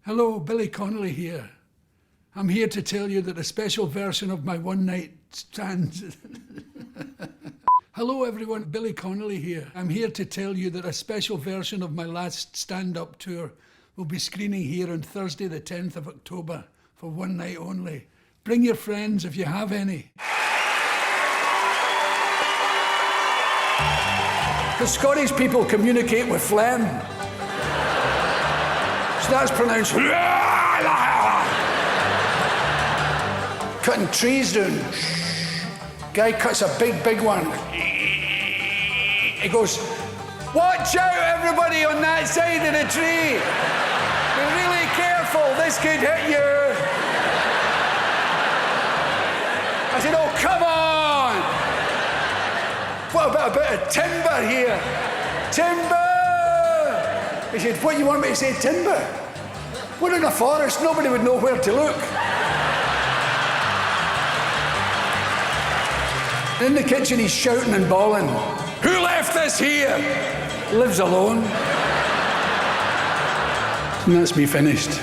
Hello, Billy Connolly here. I'm here to tell you that a special version of my one-night stand... Hello everyone, Billy Connolly here. I'm here to tell you that a special version of my last stand-up tour will be screening here on Thursday the 10th of October for one night only. Bring your friends if you have any. The Scottish people communicate with phlegm. So that's pronounced... Cutting trees down. Guy cuts a big one. He goes, "Watch out, everybody on that side of the tree. Be really careful, this could hit you." I said, "Oh, come on. What about a bit of timber here? Timber!" He said, "What, you want me to say timber? We're in a forest, nobody would know where to look." In the kitchen, he's shouting and bawling. "Who left this here? Lives alone." And that's me finished.